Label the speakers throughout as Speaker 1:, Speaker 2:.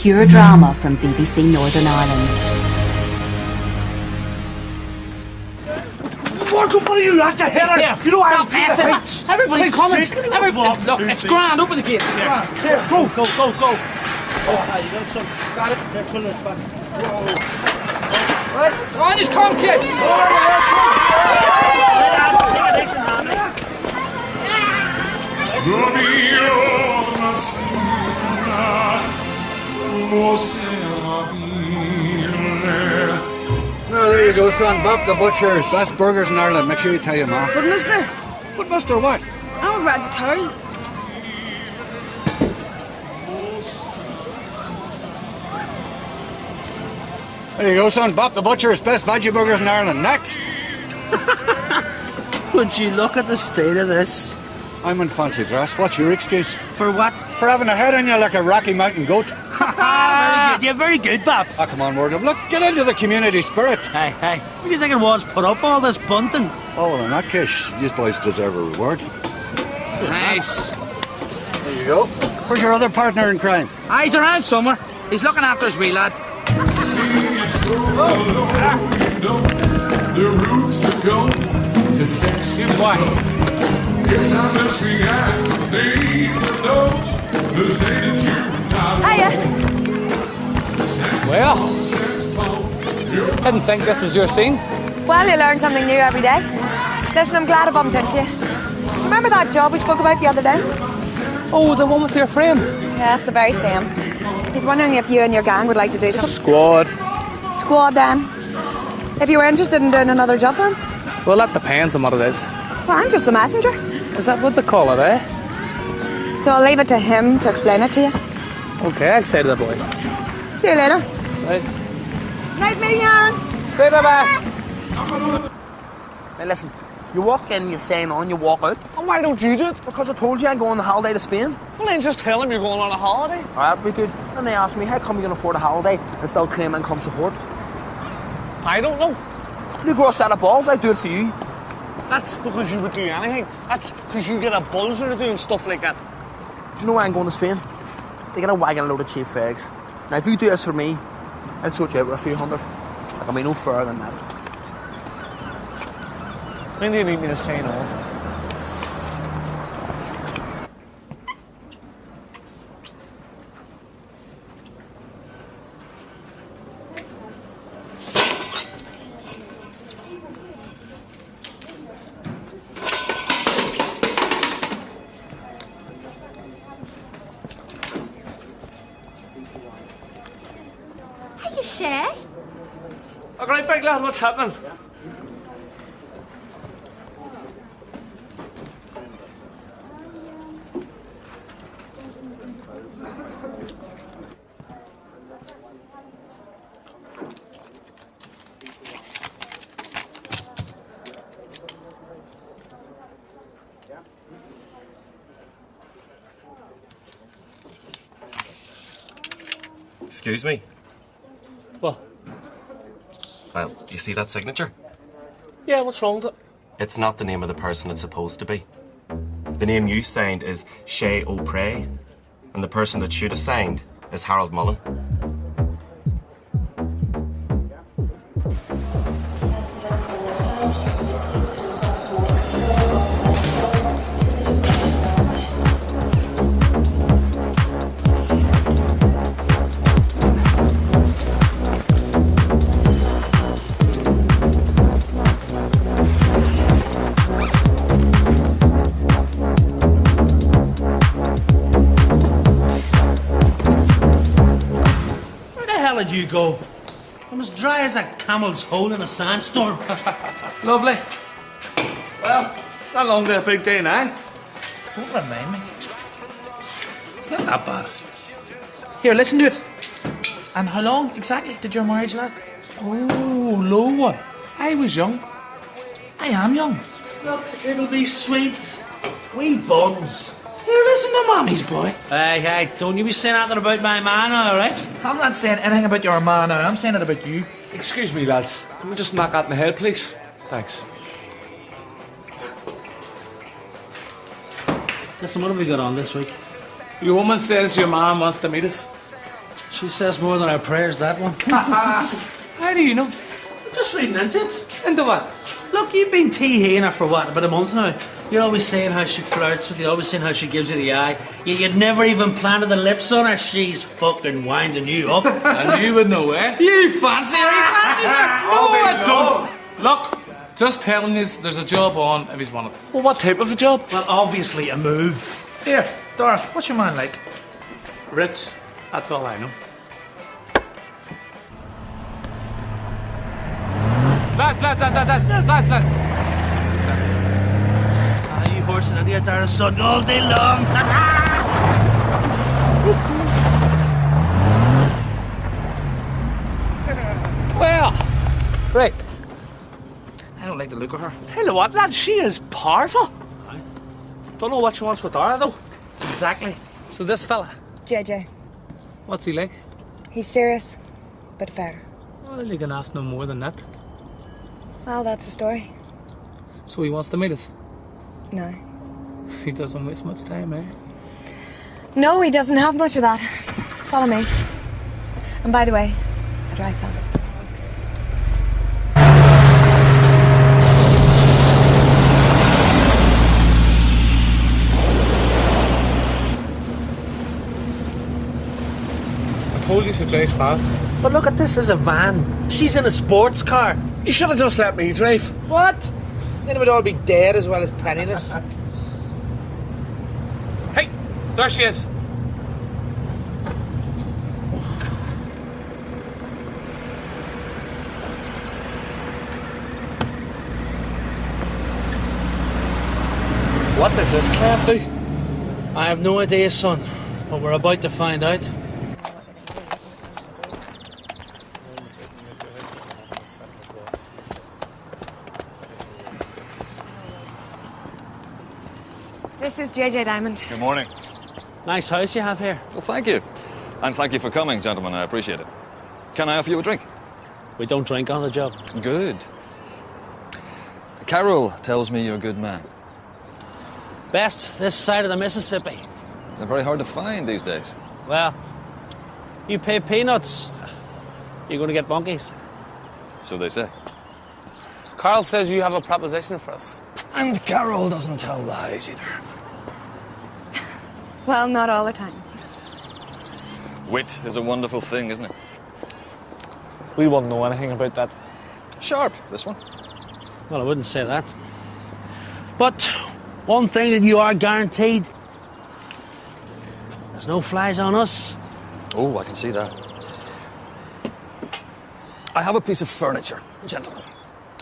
Speaker 1: pure drama from BBC Northern Ireland.
Speaker 2: What's up with you? That's a header.
Speaker 3: Here,
Speaker 2: you know I'm
Speaker 3: it. Everybody's coming. Everybody, look, it's grand. Open the gate. It's grand.
Speaker 2: Here, go. Oh, you got some.
Speaker 3: Got it.
Speaker 2: Here, pull this back.
Speaker 3: Right, on his come, kids.
Speaker 4: Well, there you go, son. Bob the Butcher's best burgers in Ireland. Make sure you tell your ma.
Speaker 5: But mister,
Speaker 4: But Mister what?
Speaker 5: I'm a vegetarian.
Speaker 4: There you go, son. Bob the Butcher's best veggie burgers in Ireland. Next.
Speaker 6: Would you look at the state of this?
Speaker 4: I'm in fancy dress. What's your excuse?
Speaker 6: For what?
Speaker 4: For having a head on you like a Rocky Mountain goat.
Speaker 6: Very good. Yeah, very good, Bob.
Speaker 4: Oh, come on, Wardle. Look, get into the community spirit.
Speaker 6: Hey. What do you think it was? Put up all this bunting?
Speaker 4: Oh, well, in that case, you boys deserve a reward.
Speaker 3: Nice.
Speaker 4: There you go. Where's your other partner in crime?
Speaker 3: He's around somewhere. He's looking after his wee lad.
Speaker 7: The roots are gone to sexy yes, I must react to names and notes. The say that you
Speaker 3: Well, didn't think this was your scene.
Speaker 5: Well, you learn something new every day. Listen, I'm glad I bumped into you. Remember that job we spoke about the other day?
Speaker 3: Oh, the one with your friend.
Speaker 5: Yes, the very same. He's wondering if you and your gang would like to do something.
Speaker 3: Squad,
Speaker 5: then. If you were interested in doing another job for him.
Speaker 3: well, that depends on what it is.
Speaker 5: Well, I'm just the messenger.
Speaker 3: Is that what they call it, eh?
Speaker 5: So I'll leave it to him to explain it to you.
Speaker 3: Okay, I'll say to the boys.
Speaker 5: See you later.
Speaker 3: Right.
Speaker 5: Nice meeting you, Aaron.
Speaker 3: Say bye-bye. Now listen, you walk in, you sign on, you walk out.
Speaker 8: And why don't you do it?
Speaker 3: Because I told you I'm going on the holiday to Spain.
Speaker 8: Well, then just tell him you're going on a holiday.
Speaker 3: Alright, we good. And they asked me, how come you can afford a holiday and still claim income support?
Speaker 8: I don't know.
Speaker 3: You grow a set of balls, I do it for you.
Speaker 8: That's because you would do anything. That's because you get a buzzer to doing stuff like that.
Speaker 3: Do you know why I'm going to Spain? They get a wagon load of cheap fags. Now, if you do this for me, I'd sort you out with a few hundred. Like, I mean, no further than that.
Speaker 8: When do you need me to sign on?
Speaker 9: Shay?
Speaker 8: All right, big lad, what's happening?
Speaker 10: Excuse me?
Speaker 8: What?
Speaker 10: Well, you see that signature?
Speaker 8: Yeah, what's wrong with it?
Speaker 10: It's not the name of the person it's supposed to be. The name you signed is Shay O'Prey, and the person that should have signed is Harold Mullen.
Speaker 6: Where did you go? I'm as dry as a camel's hole in a sandstorm.
Speaker 8: Lovely. Well, it's not long to a big day now.
Speaker 3: Don't remind me. It's not that bad. Here, listen to it. And how long exactly did your marriage last? Oh, low one. I was young. I am young.
Speaker 6: Look, it'll be sweet. Wee buns.
Speaker 3: Here, listen to Mommy's boy.
Speaker 6: Hey, don't you be saying anything about my man, alright?
Speaker 3: I'm not saying anything about your man now. I'm saying it about you.
Speaker 8: Excuse me, lads. Can we just knock that in the head, please? Thanks.
Speaker 6: Listen, what have we got on this week?
Speaker 3: Your woman says your man wants to meet us.
Speaker 6: She says more than our prayers, that one.
Speaker 3: How do you know?
Speaker 6: I'm just reading into it.
Speaker 3: Into what?
Speaker 6: Look, you've been tee-haying her for what, about a month now? You're always saying how she flirts with you, always saying how she gives you the eye. You'd never even planted the lips on her. She's fucking winding you up.
Speaker 3: And you would know, eh? You fancy her? You fancy her? No, I don't. Look, just telling you, there's a job on if he's wanted.
Speaker 2: Well, what type of a job?
Speaker 6: Well, obviously a move.
Speaker 3: Here, Dora, what's your man like?
Speaker 2: Rich. That's all I know.
Speaker 3: Lads.
Speaker 6: Ah, you horsing into your Dara's son all day long.
Speaker 3: Well, right. I don't like the look of her.
Speaker 2: Tell you what, lad, she is powerful. Don't know what she wants with Dara, though.
Speaker 3: Exactly. So this fella,
Speaker 5: JJ.
Speaker 3: what's he like?
Speaker 5: He's serious, but fair.
Speaker 3: Well, you can ask no more than that.
Speaker 5: Well, that's the story.
Speaker 3: So he wants to meet us.
Speaker 5: No.
Speaker 3: He doesn't waste much time, eh?
Speaker 5: No, he doesn't have much of that. Follow me. And by the way, I drive fast.
Speaker 3: I told you to drive fast.
Speaker 6: But look at this as a van. She's in a sports car.
Speaker 2: You should have just let me drive.
Speaker 3: What? Then we'd all be dead as well as penniless. Hey, there she is.
Speaker 2: What does this cab do?
Speaker 6: I have no idea, son, but we're about to find out.
Speaker 5: This is JJ Diamond.
Speaker 8: Good morning.
Speaker 6: Nice house you have here.
Speaker 8: Well, thank you. And thank you for coming, gentlemen. I appreciate it. Can I offer you a drink?
Speaker 6: We don't drink on the job.
Speaker 8: Good. Carol tells me you're a good man.
Speaker 6: Best this side of the Mississippi.
Speaker 8: They're very hard to find these days.
Speaker 6: Well, you pay peanuts, you're going to get bunkies.
Speaker 8: So they say.
Speaker 3: Carl says you have a proposition for us.
Speaker 8: And Carol doesn't tell lies either.
Speaker 5: Well, not all the time.
Speaker 8: Wit is a wonderful thing, isn't it?
Speaker 2: We won't know anything about that.
Speaker 8: Sharp, this one.
Speaker 6: Well, I wouldn't say that. But one thing that you are guaranteed, there's no flies on us.
Speaker 8: Oh, I can see that. I have a piece of furniture, gentlemen,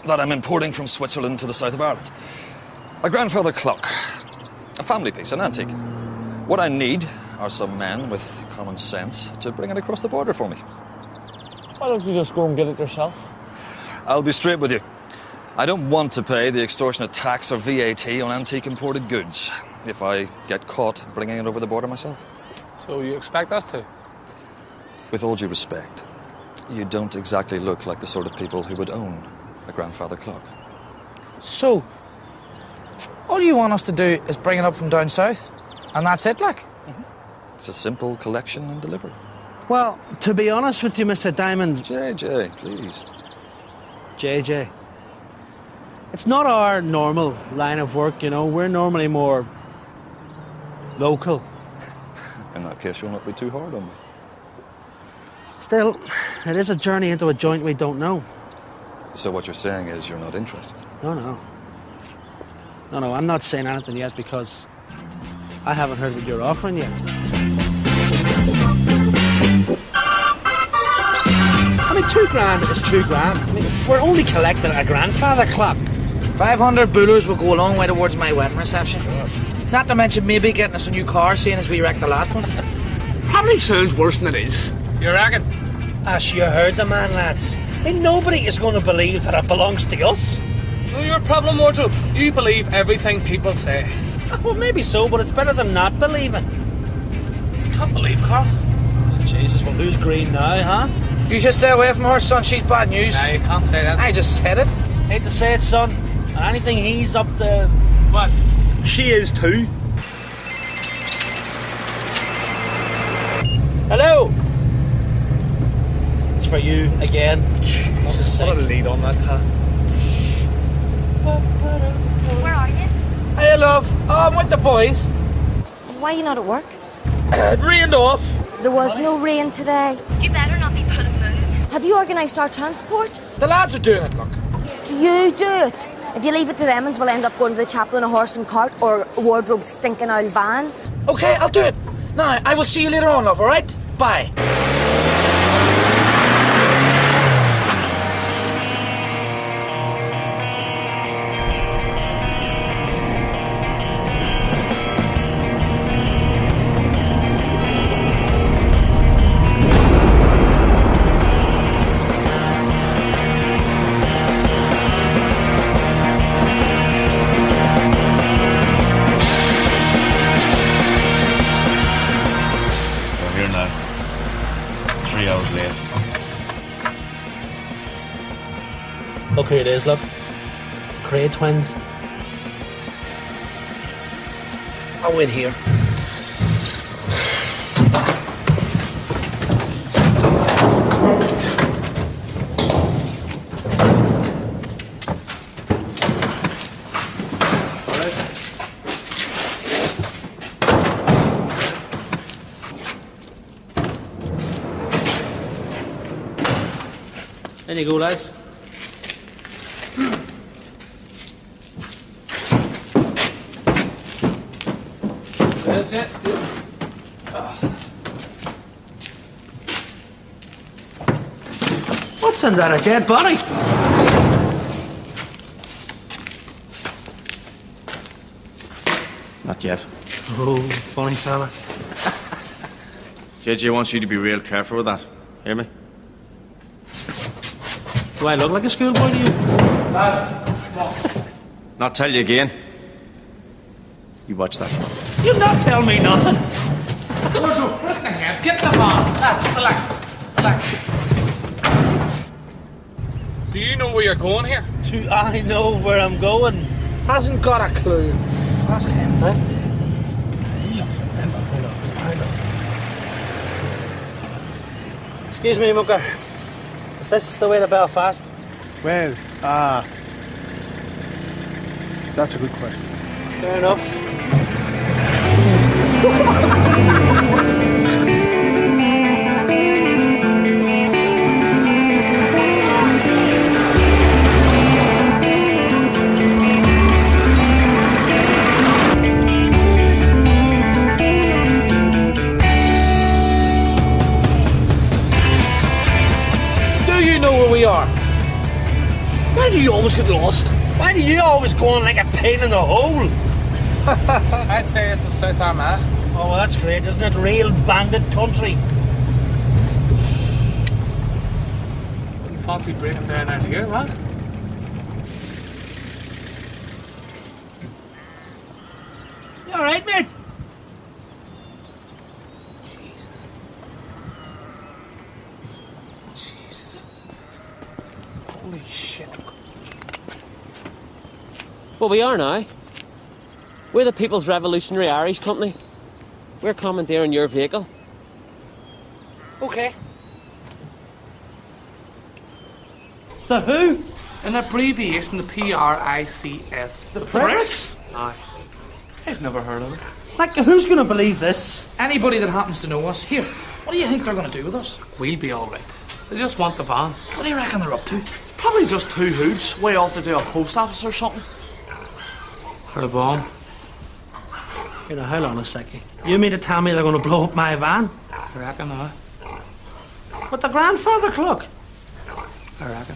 Speaker 8: that I'm importing from Switzerland to the south of Ireland. A grandfather clock. A family piece, an antique. What I need are some men with common sense to bring it across the border for me.
Speaker 2: Why don't you just go and get it yourself?
Speaker 8: I'll be straight with you. I don't want to pay the extortionate tax or VAT on antique imported goods if I get caught bringing it over the border myself.
Speaker 3: So you expect us to?
Speaker 8: With all due respect, you don't exactly look like the sort of people who would own a grandfather clock.
Speaker 3: So, all you want us to do is bring it up from down south? And that's it, like?
Speaker 8: It's a simple collection and delivery.
Speaker 6: Well, to be honest with you, Mr. Diamond...
Speaker 8: JJ, please.
Speaker 6: JJ. It's not our normal line of work, you know. We're normally more local.
Speaker 8: In that case, you'll not be too hard on me.
Speaker 6: Still, it is a journey into a joint we don't know.
Speaker 8: So what you're saying is you're not interested?
Speaker 6: No, I'm not saying anything yet because I haven't heard what you're offering yet. I mean, £2,000 is £2,000. I mean, we're only collecting a grandfather clock.
Speaker 3: 500 bullers will go a long way towards my wedding reception. Not to mention maybe getting us a new car, seeing as we wrecked the last one.
Speaker 2: Probably sounds worse than it is.
Speaker 3: Do you reckon?
Speaker 6: As you heard the man, lads. I mean, nobody is going to believe that it belongs to us.
Speaker 3: No, your problem, wardrobe. You believe everything people say.
Speaker 6: Well, maybe so, but it's better than not believing.
Speaker 3: You can't believe, Carl.
Speaker 6: Jesus, well, who's green now, huh?
Speaker 3: You should stay away from her, son. She's bad news.
Speaker 11: No, you can't say that.
Speaker 3: I just said it.
Speaker 6: Hate to say it, son. Anything he's up to...
Speaker 3: What?
Speaker 2: She is too.
Speaker 6: Hello? for you again.
Speaker 2: Jesus, what a lead on that tat.
Speaker 5: Where are you?
Speaker 3: Hey, love. Oh, I'm with the boys.
Speaker 5: Why are you not at work?
Speaker 3: It rained off.
Speaker 5: There was no rain today.
Speaker 9: You better not be pulling moves.
Speaker 5: Have you organised our transport?
Speaker 3: The lads are doing it, look.
Speaker 5: Do you do it? If you leave it to them, we'll end up going to the chapel in a horse and cart or a wardrobe stinking old van.
Speaker 3: Okay, I'll do it. Now, I will see you later on, love, all right? Bye.
Speaker 2: We're here now. 3 hours late.
Speaker 6: Look who it is, look. Cray twins.
Speaker 3: I'll wait here.
Speaker 6: There you go, lads.
Speaker 3: That's it.
Speaker 6: What's in that, a dead body?
Speaker 2: Not yet.
Speaker 6: Oh, funny fella.
Speaker 2: JJ wants you to be real careful with that. Hear me?
Speaker 6: Do I look like a schoolboy to you?
Speaker 3: Lads, come on.
Speaker 2: Not tell you again. You watch that.
Speaker 6: You not tell me nothing.
Speaker 3: Wardrobe, look in the head. Get them on. Lads, relax. Relax. Do you know where you're going here?
Speaker 6: Do I know where I'm going?
Speaker 3: Hasn't got a clue. Ask him.
Speaker 6: Huh? I know. Excuse me, Mucker. Is this the way to Belfast?
Speaker 4: Well, that's a good question.
Speaker 6: Fair enough.
Speaker 3: Do you know where we are?
Speaker 6: Why do you always get lost? Why do you always go on like a pain in the hole?
Speaker 3: I'd say it's the South Armagh.
Speaker 6: Oh, well, that's great. Isn't it real bandit country?
Speaker 3: Wouldn't fancy breaking down out here, what?
Speaker 6: You all right, mate?
Speaker 3: Jesus. Holy shit.
Speaker 11: Well, we are now. We're the People's Revolutionary Irish Company. We're commandeering your vehicle.
Speaker 3: Okay.
Speaker 6: The who?
Speaker 3: An abbreviation, the PRICS.
Speaker 6: The pricks?
Speaker 3: Aye. I've never heard of it.
Speaker 6: Like, who's going to believe this?
Speaker 3: Anybody that happens to know us, here, what do you think they're going to do with us? We'll be all right. They just want the van. What do you reckon they're up to?
Speaker 2: Probably just two hoods way off to do a post office or something.
Speaker 3: Or a bomb.
Speaker 6: You know, hold on a second. You mean to tell me they're going to blow up my van?
Speaker 3: I reckon, aye.
Speaker 6: With the grandfather clock?
Speaker 3: I reckon.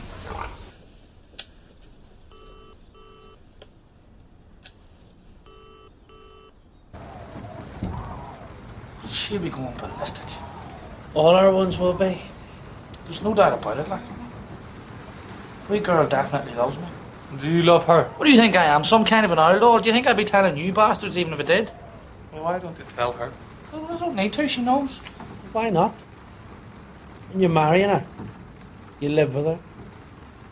Speaker 3: She'll be going ballistic.
Speaker 6: All our ones will be.
Speaker 3: There's no doubt about it, like. We girl definitely loves me. Do you love her? What do you think I am? Some kind of an old doll? Do you think I'd be telling you bastards even if I did?
Speaker 2: Well, why don't you tell her?
Speaker 3: Well, I don't need to, she knows.
Speaker 6: Why not? And you're marrying her. You live with her.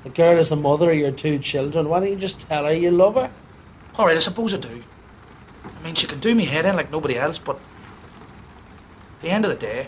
Speaker 6: The girl is the mother of your two children. Why don't you just tell her you love her?
Speaker 3: Alright, I suppose I do. I mean, she can do me head in like nobody else, but at the end of the day,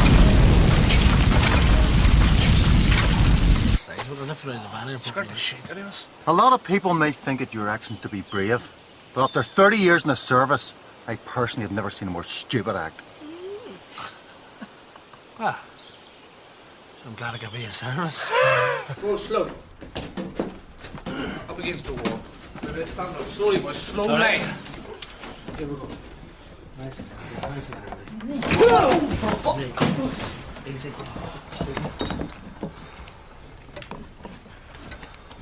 Speaker 2: Scared the shit out of us.
Speaker 4: A lot of people may think it your actions to be brave, but after 30 years in the service, I personally have never seen a more stupid act.
Speaker 6: Well, I'm glad I could be of service.
Speaker 3: Go slow. Up against the wall. Maybe stand up slowly, but slowly.
Speaker 6: Right.
Speaker 3: Here we go. Nice.
Speaker 6: Whoa! Fuck! Easy.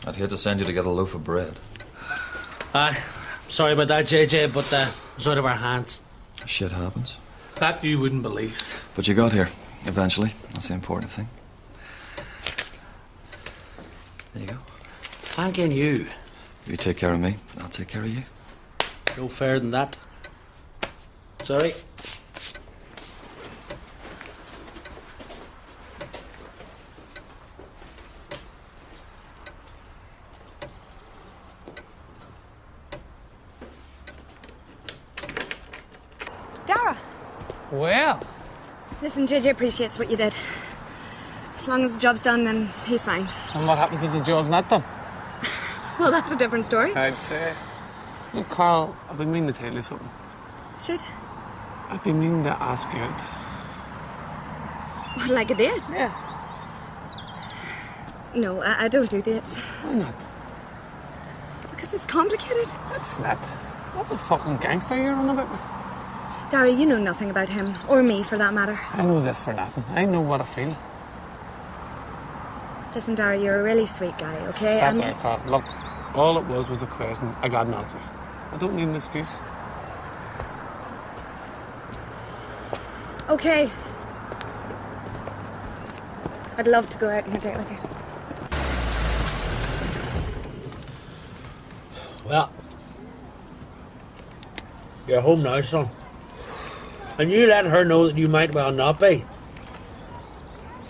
Speaker 8: I'd hate to send you to get a loaf of bread.
Speaker 6: Aye. Sorry about that, JJ, but it's out of our hands.
Speaker 8: Shit happens.
Speaker 3: That you wouldn't believe.
Speaker 8: But you got here, eventually. That's the important thing. There you go.
Speaker 6: Thanking you.
Speaker 8: You take care of me, I'll take care of you.
Speaker 6: No fairer than that. Sorry.
Speaker 5: Dara!
Speaker 3: Well.
Speaker 5: Listen, JJ appreciates what you did. As long as the job's done, then he's fine.
Speaker 3: And what happens if the job's not done?
Speaker 5: Well, that's a different story.
Speaker 3: I'd say. Look, Carl, I've been meaning to tell you something.
Speaker 5: Should?
Speaker 3: I've been meaning to ask you out.
Speaker 5: Well, like a date?
Speaker 3: Yeah.
Speaker 5: No, I don't do dates.
Speaker 3: Why not?
Speaker 5: Because it's complicated.
Speaker 3: It's not. What's a fucking gangster you're on about with?
Speaker 5: Dara, you know nothing about him, or me for that matter.
Speaker 3: I know this for nothing. I know what I feel.
Speaker 5: Listen, Dara, you're a really sweet guy, okay?
Speaker 3: Stop there, Carl. Look, all it was a question. I got an answer. I don't need an excuse.
Speaker 5: Okay. I'd love to go out on a date with you.
Speaker 6: Well, you're home now, son. And you let her know that you might well not be.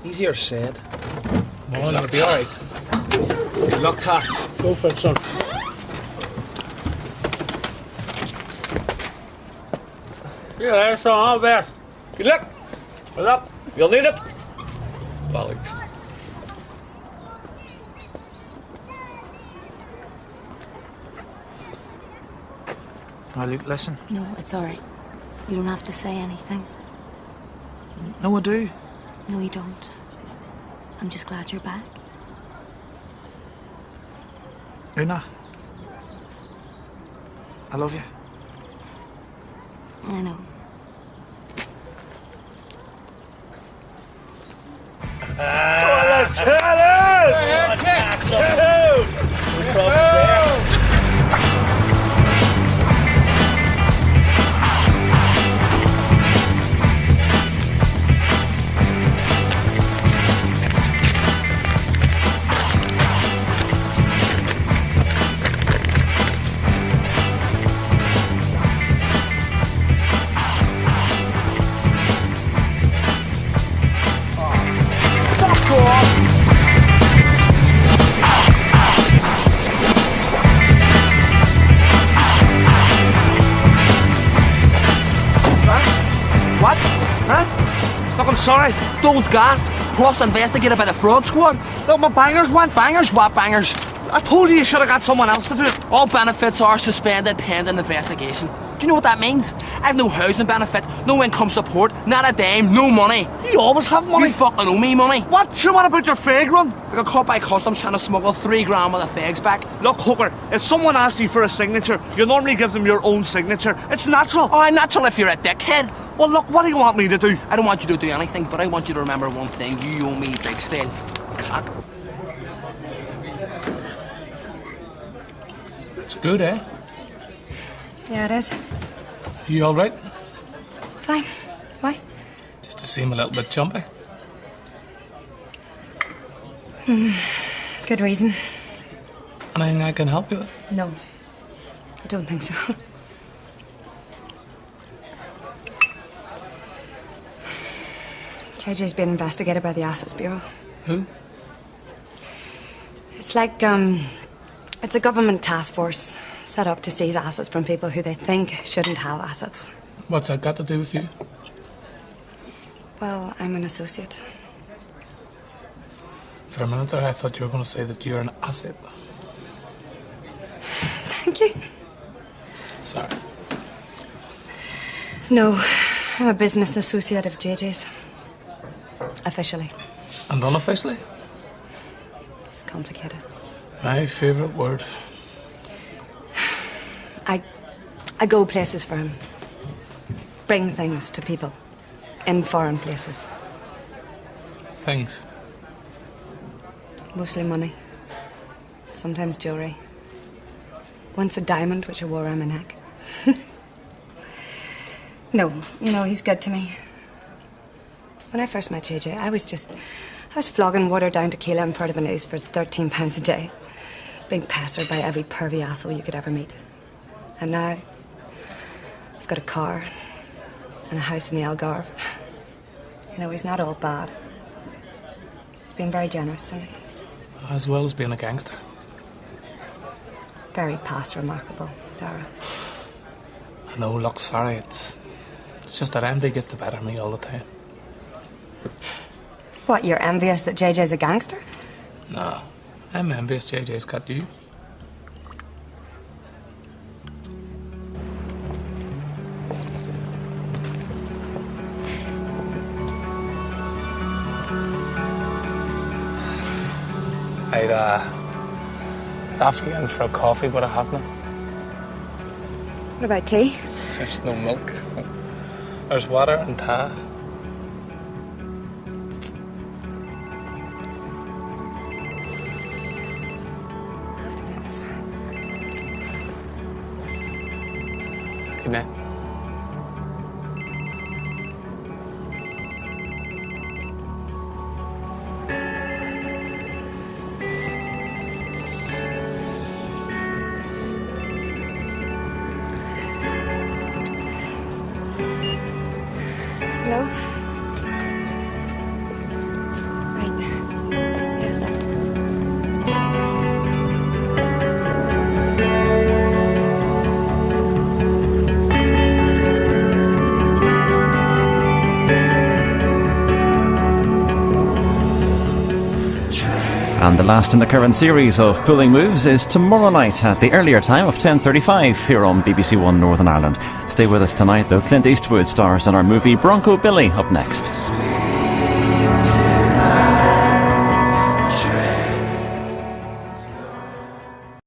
Speaker 3: Easier said. Come on, it'll be alright.
Speaker 6: Good luck, Tat. Go for it, son. See you there, son. All the best. Good luck. Good luck. You'll need it. Bollocks.
Speaker 3: Now, Luke, listen.
Speaker 1: No, it's all right. You don't have to say anything.
Speaker 3: No, I do.
Speaker 1: No, you don't. I'm just glad you're back.
Speaker 3: Una. I love you.
Speaker 1: I know.
Speaker 2: What? Huh? Look, I'm sorry. Those gassed, plus investigated by the fraud squad. Look, my bangers went bangers. What bangers? I told you should have got someone else to do it. All benefits are suspended pending investigation. Do you know what that means? I have no housing benefit, no income support, not a dime, no money. You always have money. You fucking owe me money. What? So what about your fag run? I got caught by customs trying to smuggle 3 grand with the fags back. Look, hooker, if someone asks you for a signature, you normally give them your own signature. It's natural. Oh, natural if you're a dickhead. Well, look, what do you want me to do? I don't want you to do anything, but I want you to remember one thing. You owe me big style. Cock.
Speaker 3: It's good, eh?
Speaker 5: Yeah, it is.
Speaker 3: You all right?
Speaker 5: Fine. Why?
Speaker 3: Just to seem a little bit jumpy.
Speaker 5: Good reason.
Speaker 3: Anything I can help you with?
Speaker 5: No. I don't think so. JJ's been investigated by the Assets Bureau.
Speaker 3: Who?
Speaker 5: It's like, it's a government task force set up to seize assets from people who they think shouldn't have assets.
Speaker 3: What's that got to do with you?
Speaker 5: Well, I'm an associate.
Speaker 3: For a minute there, I thought you were going to say that you're an asset.
Speaker 5: Thank you.
Speaker 3: Sorry.
Speaker 5: No, I'm a business associate of JJ's. Officially.
Speaker 3: And unofficially?
Speaker 5: It's complicated.
Speaker 3: My favourite word.
Speaker 5: I go places for him. Bring things to people. In foreign places.
Speaker 3: Things?
Speaker 5: Mostly money. Sometimes jewellery. Once a diamond, which I wore around my neck. No, you know, he's good to me. When I first met JJ, I was flogging watered down tequila in Portabanus for £13 a day. Being pestered by every pervy asshole you could ever meet. And now, I've got a car and a house in the Algarve. You know, he's not all bad. He's been very generous to me.
Speaker 3: As well as being a gangster.
Speaker 5: Very past remarkable, Dara.
Speaker 3: No, look, sorry, it's just that envy gets the better of me all the time.
Speaker 5: What, you're envious that JJ's a gangster?
Speaker 3: No, I'm envious JJ's got you. I'd offer you in for a coffee, but I haven't.
Speaker 5: What about tea?
Speaker 3: There's no milk. There's water and tea.
Speaker 5: I'll have to get this.
Speaker 3: Good night.
Speaker 5: Hello? Right. Yes.
Speaker 12: And the last in the current series of Pulling Moves is tomorrow night at the earlier time of 10:35 here on BBC One Northern Ireland. Stay with us tonight though. Clint Eastwood stars in our movie Bronco Billy up next.